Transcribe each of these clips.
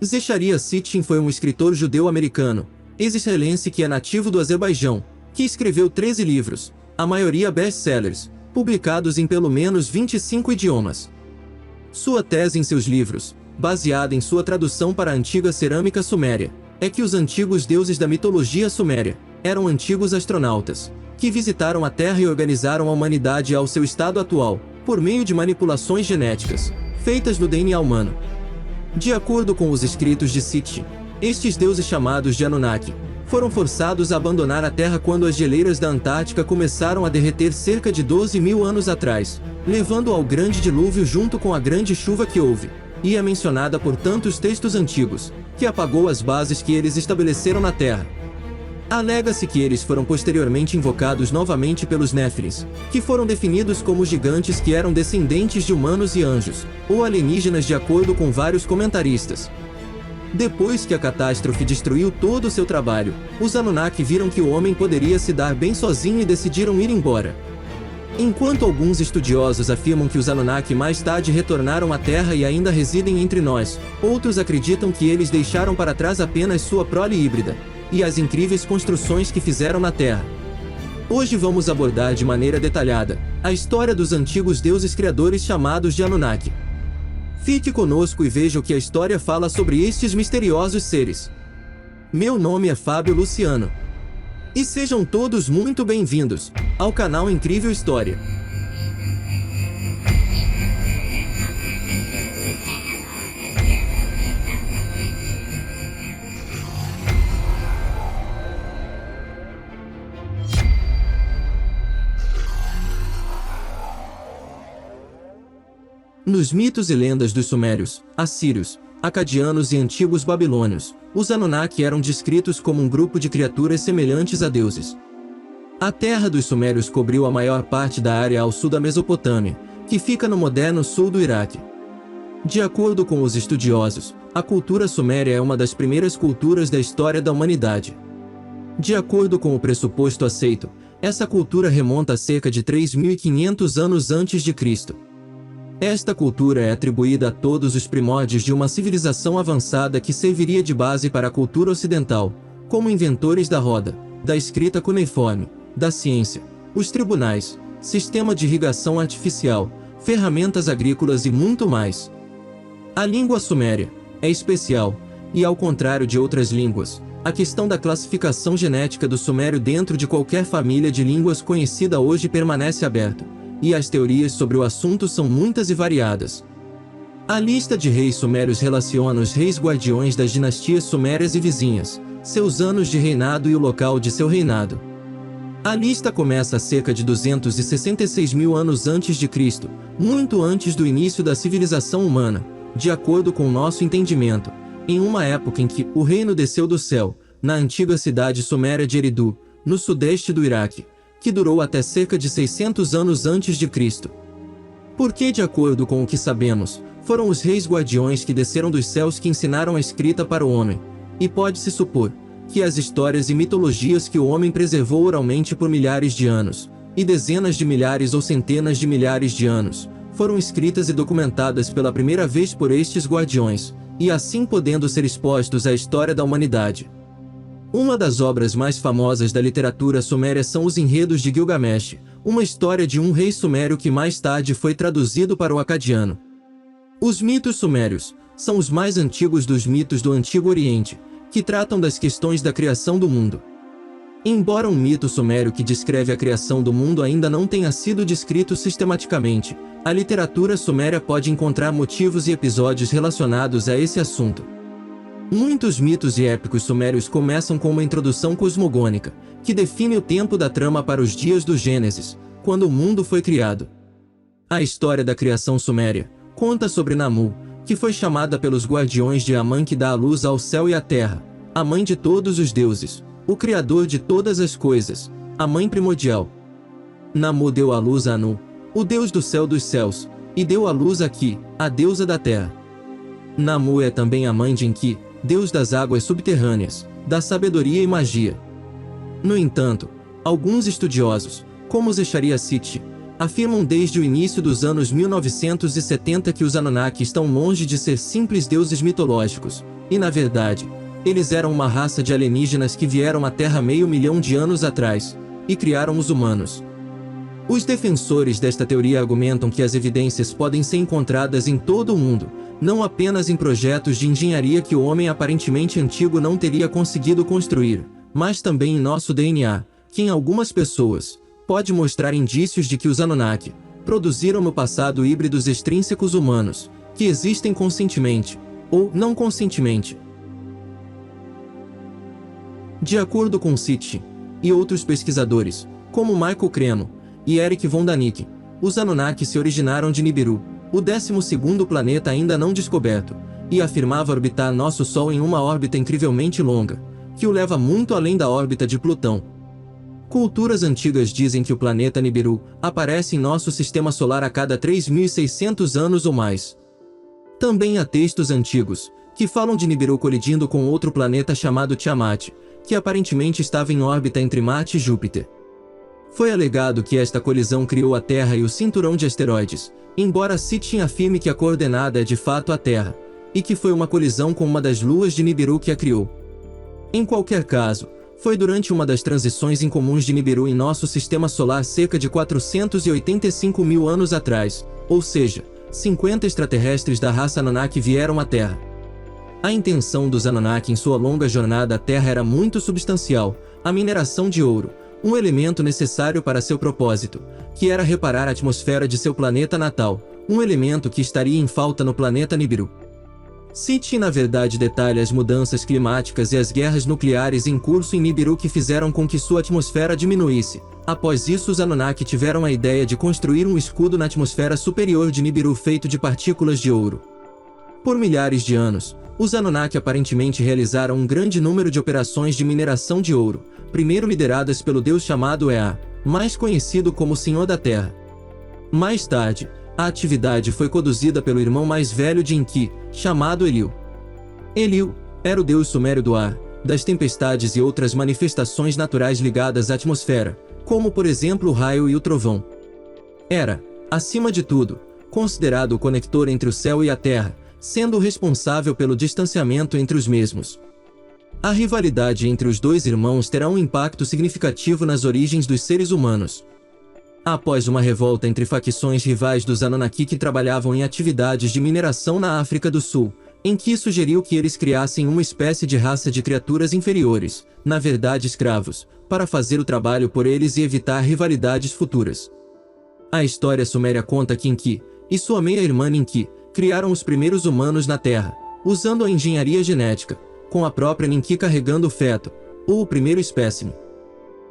Zecharia Sitchin foi um escritor judeu-americano, ex-israelense que é nativo do Azerbaijão, que escreveu 13 livros, a maioria best-sellers, publicados em pelo menos 25 idiomas. Sua tese em seus livros, baseada em sua tradução para a antiga cerâmica suméria, é que os antigos deuses da mitologia suméria eram antigos astronautas, que visitaram a Terra e organizaram a humanidade ao seu estado atual, por meio de manipulações genéticas, feitas no DNA humano. De acordo com os escritos de Sitchin, estes deuses chamados de Anunnaki foram forçados a abandonar a Terra quando as geleiras da Antártica começaram a derreter cerca de 12.000 anos atrás, levando ao grande dilúvio junto com a grande chuva que houve, e é mencionada por tantos textos antigos, que apagou as bases que eles estabeleceram na Terra. Alega-se que eles foram posteriormente invocados novamente pelos Néfilins, que foram definidos como gigantes que eram descendentes de humanos e anjos, ou alienígenas de acordo com vários comentaristas. Depois que a catástrofe destruiu todo o seu trabalho, os Anunnaki viram que o homem poderia se dar bem sozinho e decidiram ir embora. Enquanto alguns estudiosos afirmam que os Anunnaki mais tarde retornaram à Terra e ainda residem entre nós, outros acreditam que eles deixaram para trás apenas sua prole híbrida e as incríveis construções que fizeram na Terra. Hoje vamos abordar de maneira detalhada a história dos antigos deuses criadores chamados de Anunnaki. Fique conosco e veja o que a história fala sobre estes misteriosos seres. Meu nome é Fábio Luciano. E sejam todos muito bem-vindos ao canal Incrível História. Nos mitos e lendas dos sumérios, assírios, acadianos e antigos babilônios, os Anunnaki eram descritos como um grupo de criaturas semelhantes a deuses. A terra dos sumérios cobriu a maior parte da área ao sul da Mesopotâmia, que fica no moderno sul do Iraque. De acordo com os estudiosos, a cultura suméria é uma das primeiras culturas da história da humanidade. De acordo com o pressuposto aceito, essa cultura remonta a cerca de 3.500 anos antes de Cristo. Esta cultura é atribuída a todos os primórdios de uma civilização avançada que serviria de base para a cultura ocidental, como inventores da roda, da escrita cuneiforme, da ciência, os tribunais, sistema de irrigação artificial, ferramentas agrícolas e muito mais. A língua suméria é especial, e ao contrário de outras línguas, a questão da classificação genética do sumério dentro de qualquer família de línguas conhecida hoje permanece aberta, e as teorias sobre o assunto são muitas e variadas. A lista de reis sumérios relaciona os reis guardiões das dinastias sumérias e vizinhas, seus anos de reinado e o local de seu reinado. A lista começa a cerca de 266.000 anos antes de Cristo, muito antes do início da civilização humana, de acordo com nosso entendimento, em uma época em que o reino desceu do céu, na antiga cidade suméria de Eridu, no sudeste do Iraque, que durou até cerca de 600 anos antes de Cristo. Porque, de acordo com o que sabemos, foram os reis guardiões que desceram dos céus que ensinaram a escrita para o homem, e pode-se supor que as histórias e mitologias que o homem preservou oralmente por milhares de anos, e dezenas de milhares ou centenas de milhares de anos, foram escritas e documentadas pela primeira vez por estes guardiões, e assim podendo ser expostos à história da humanidade. Uma das obras mais famosas da literatura suméria são os Enredos de Gilgamesh, uma história de um rei sumério que mais tarde foi traduzido para o acadiano. Os mitos sumérios são os mais antigos dos mitos do Antigo Oriente, que tratam das questões da criação do mundo. Embora um mito sumério que descreve a criação do mundo ainda não tenha sido descrito sistematicamente, a literatura suméria pode encontrar motivos e episódios relacionados a esse assunto. Muitos mitos e épicos sumérios começam com uma introdução cosmogônica, que define o tempo da trama para os dias do Gênesis, quando o mundo foi criado. A história da criação suméria conta sobre Namu, que foi chamada pelos guardiões de Amã que dá a luz ao céu e à terra, a mãe de todos os deuses, o criador de todas as coisas, a mãe primordial. Namu deu à luz a Anu, o deus do céu dos céus, e deu à luz a Ki, a deusa da terra. Namu é também a mãe de Enki, deus das águas subterrâneas, da sabedoria e magia. No entanto, alguns estudiosos, como Zecharia Sitchin, afirmam desde o início dos anos 1970 que os Anunnaki estão longe de ser simples deuses mitológicos, e na verdade, eles eram uma raça de alienígenas que vieram à Terra meio milhão de anos atrás, e criaram os humanos. Os defensores desta teoria argumentam que as evidências podem ser encontradas em todo o mundo, não apenas em projetos de engenharia que o homem aparentemente antigo não teria conseguido construir, mas também em nosso DNA, que em algumas pessoas, pode mostrar indícios de que os Anunnaki produziram no passado híbridos extrínsecos humanos, que existem conscientemente, ou não conscientemente. De acordo com Sitchin e outros pesquisadores, como Michael Cremo e Eric von Daniken, os Anunnaki se originaram de Nibiru, o 12º planeta ainda não descoberto, e afirmava orbitar nosso Sol em uma órbita incrivelmente longa, que o leva muito além da órbita de Plutão. Culturas antigas dizem que o planeta Nibiru aparece em nosso sistema solar a cada 3.600 anos ou mais. Também há textos antigos que falam de Nibiru colidindo com outro planeta chamado Tiamat, que aparentemente estava em órbita entre Marte e Júpiter. Foi alegado que esta colisão criou a Terra e o cinturão de asteroides, embora Sitchin afirme que a coordenada é de fato a Terra, e que foi uma colisão com uma das luas de Nibiru que a criou. Em qualquer caso, foi durante uma das transições incomuns de Nibiru em nosso sistema solar cerca de 485 mil anos atrás, ou seja, 50 extraterrestres da raça Anunnaki vieram à Terra. A intenção dos Anunnaki em sua longa jornada à Terra era muito substancial: a mineração de ouro, um elemento necessário para seu propósito, que era reparar a atmosfera de seu planeta natal, um elemento que estaria em falta no planeta Nibiru. Sitchin na verdade detalha as mudanças climáticas e as guerras nucleares em curso em Nibiru que fizeram com que sua atmosfera diminuísse. Após isso, os Anunnaki tiveram a ideia de construir um escudo na atmosfera superior de Nibiru feito de partículas de ouro. Por milhares de anos, os Anunnaki aparentemente realizaram um grande número de operações de mineração de ouro, primeiro lideradas pelo deus chamado Ea, mais conhecido como Senhor da Terra. Mais tarde, a atividade foi conduzida pelo irmão mais velho de Enki, chamado Enlil. Enlil era o deus sumério do ar, das tempestades e outras manifestações naturais ligadas à atmosfera, como por exemplo o raio e o trovão. Era, acima de tudo, considerado o conector entre o céu e a terra, sendo o responsável pelo distanciamento entre os mesmos. A rivalidade entre os dois irmãos terá um impacto significativo nas origens dos seres humanos. Após uma revolta entre facções rivais dos Anunnaki que trabalhavam em atividades de mineração na África do Sul, Enki sugeriu que eles criassem uma espécie de raça de criaturas inferiores, na verdade escravos, para fazer o trabalho por eles e evitar rivalidades futuras. A história suméria conta que Enki e sua meia-irmã Ninki criaram os primeiros humanos na Terra, usando a engenharia genética, com a própria Ninki carregando o feto, ou o primeiro espécime.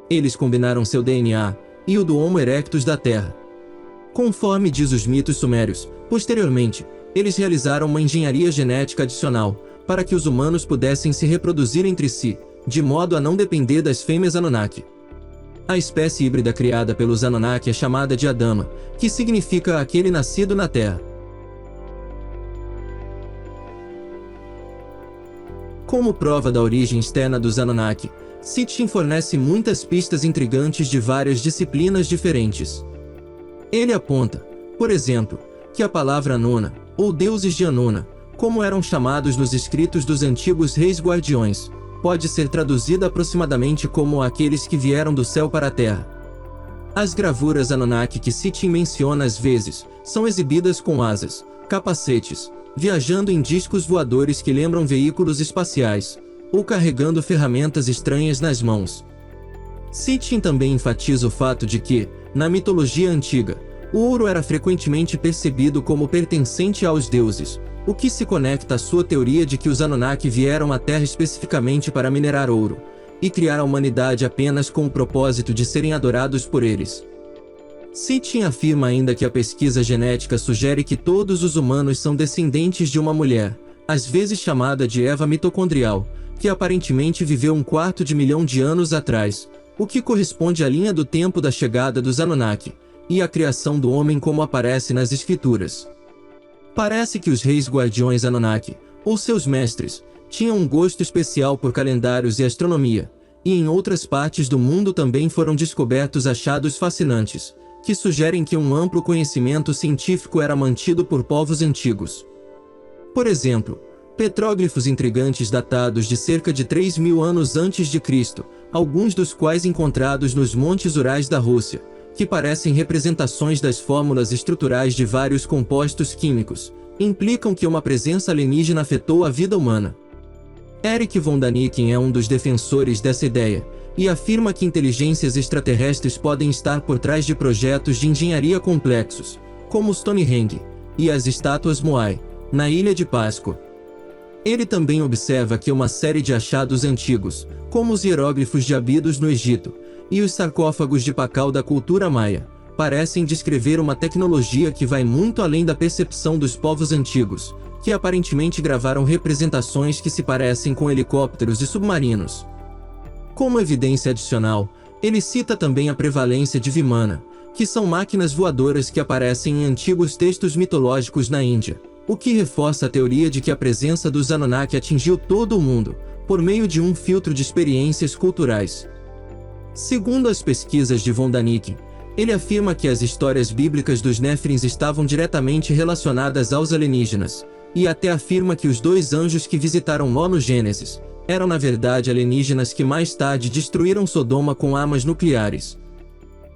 Eles combinaram seu DNA e o do Homo erectus da Terra. Conforme diz os mitos sumérios, posteriormente, eles realizaram uma engenharia genética adicional, para que os humanos pudessem se reproduzir entre si, de modo a não depender das fêmeas Anunnaki. A espécie híbrida criada pelos Anunnaki é chamada de Adama, que significa aquele nascido na Terra. Como prova da origem externa dos Anunnaki, Sitchin fornece muitas pistas intrigantes de várias disciplinas diferentes. Ele aponta, por exemplo, que a palavra Anuna, ou deuses de Anuna, como eram chamados nos escritos dos antigos reis guardiões, pode ser traduzida aproximadamente como aqueles que vieram do céu para a terra. As gravuras Anunnaki que Sitchin menciona às vezes, são exibidas com asas, capacetes, viajando em discos voadores que lembram veículos espaciais, ou carregando ferramentas estranhas nas mãos. Sitchin também enfatiza o fato de que, na mitologia antiga, o ouro era frequentemente percebido como pertencente aos deuses, o que se conecta à sua teoria de que os Anunnaki vieram à Terra especificamente para minerar ouro, e criar a humanidade apenas com o propósito de serem adorados por eles. Sitchin afirma ainda que a pesquisa genética sugere que todos os humanos são descendentes de uma mulher, às vezes chamada de Eva mitocondrial, que aparentemente viveu 1/4 milhão de anos atrás, o que corresponde à linha do tempo da chegada dos Anunnaki, e à criação do homem como aparece nas escrituras. Parece que os reis guardiões Anunnaki, ou seus mestres, tinham um gosto especial por calendários e astronomia, e em outras partes do mundo também foram descobertos achados fascinantes, que sugerem que um amplo conhecimento científico era mantido por povos antigos. Por exemplo, Petróglifos intrigantes datados de cerca de 3.000 anos antes de Cristo, alguns dos quais encontrados nos Montes Urais da Rússia, que parecem representações das fórmulas estruturais de vários compostos químicos, implicam que uma presença alienígena afetou a vida humana. Erich von Däniken é um dos defensores dessa ideia, e afirma que inteligências extraterrestres podem estar por trás de projetos de engenharia complexos, como Stonehenge e as estátuas Moai, na Ilha de Páscoa. Ele também observa que uma série de achados antigos, como os hieróglifos de Abidos no Egito e os sarcófagos de Pacal da cultura maia, parecem descrever uma tecnologia que vai muito além da percepção dos povos antigos, que aparentemente gravaram representações que se parecem com helicópteros e submarinos. Como evidência adicional, ele cita também a prevalência de Vimana, que são máquinas voadoras que aparecem em antigos textos mitológicos na Índia, o que reforça a teoria de que a presença dos Anunnaki atingiu todo o mundo, por meio de um filtro de experiências culturais. Segundo as pesquisas de von Däniken, ele afirma que as histórias bíblicas dos Néfilins estavam diretamente relacionadas aos alienígenas, e até afirma que os 2 anjos que visitaram Ló no Gênesis eram na verdade alienígenas que mais tarde destruíram Sodoma com armas nucleares.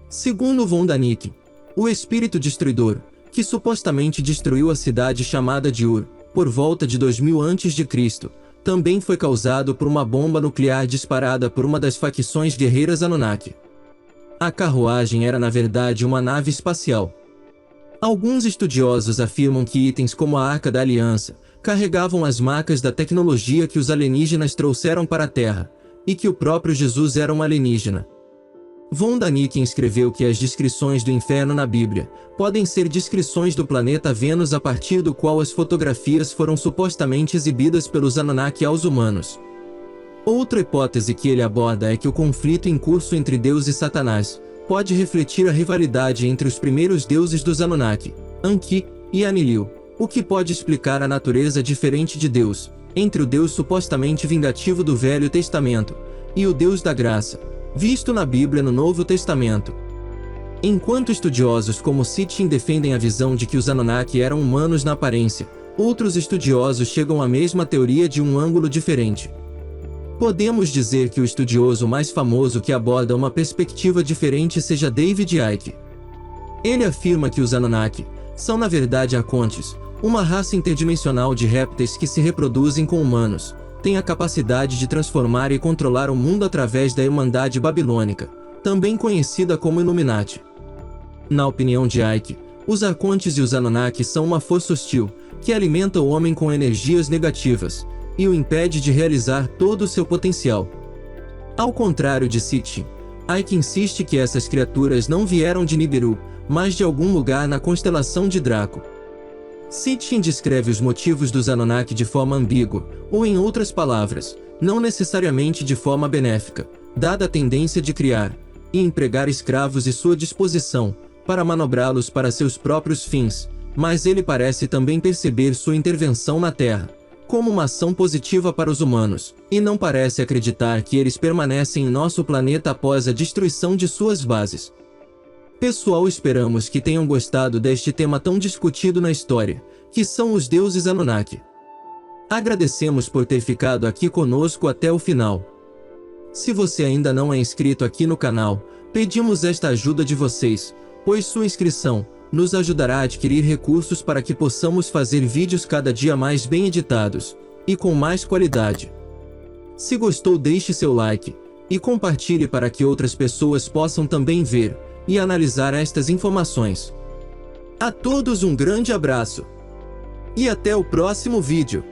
Segundo von Däniken, o espírito destruidor, que supostamente destruiu a cidade chamada de Ur, por volta de 2000 a.C., também foi causado por uma bomba nuclear disparada por uma das facções guerreiras Anunnaki. A carruagem era na verdade uma nave espacial. Alguns estudiosos afirmam que itens como a Arca da Aliança carregavam as marcas da tecnologia que os alienígenas trouxeram para a Terra, e que o próprio Jesus era um alienígena. Von Däniken escreveu que as descrições do inferno na Bíblia podem ser descrições do planeta Vênus a partir do qual as fotografias foram supostamente exibidas pelos Anunnaki aos humanos. Outra hipótese que ele aborda é que o conflito em curso entre Deus e Satanás pode refletir a rivalidade entre os primeiros deuses dos Anunnaki, Anki e Enlil, o que pode explicar a natureza diferente de Deus, entre o Deus supostamente vingativo do Velho Testamento e o Deus da graça, visto na Bíblia no Novo Testamento. Enquanto estudiosos como Sitchin defendem a visão de que os Anunnaki eram humanos na aparência, outros estudiosos chegam à mesma teoria de um ângulo diferente. Podemos dizer que o estudioso mais famoso que aborda uma perspectiva diferente seja David Icke. Ele afirma que os Anunnaki são na verdade Arcontes, uma raça interdimensional de répteis que se reproduzem com humanos, tem a capacidade de transformar e controlar o mundo através da Irmandade Babilônica, também conhecida como Illuminati. Na opinião de Icke, os Arcontes e os Anunnaki são uma força hostil, que alimenta o homem com energias negativas, e o impede de realizar todo o seu potencial. Ao contrário de Sitchin, Icke insiste que essas criaturas não vieram de Nibiru, mas de algum lugar na constelação de Draco. Sitchin descreve os motivos dos Anunnaki de forma ambígua, ou em outras palavras, não necessariamente de forma benéfica, dada a tendência de criar e empregar escravos e sua disposição para manobrá-los para seus próprios fins, mas ele parece também perceber sua intervenção na Terra como uma ação positiva para os humanos, e não parece acreditar que eles permanecem em nosso planeta após a destruição de suas bases. Pessoal, esperamos que tenham gostado deste tema tão discutido na história, que são os deuses Anunnaki. Agradecemos por ter ficado aqui conosco até o final. Se você ainda não é inscrito aqui no canal, pedimos esta ajuda de vocês, pois sua inscrição nos ajudará a adquirir recursos para que possamos fazer vídeos cada dia mais bem editados e com mais qualidade. Se gostou, deixe seu like e compartilhe para que outras pessoas possam também ver e analisar estas informações. A todos um grande abraço e até o próximo vídeo.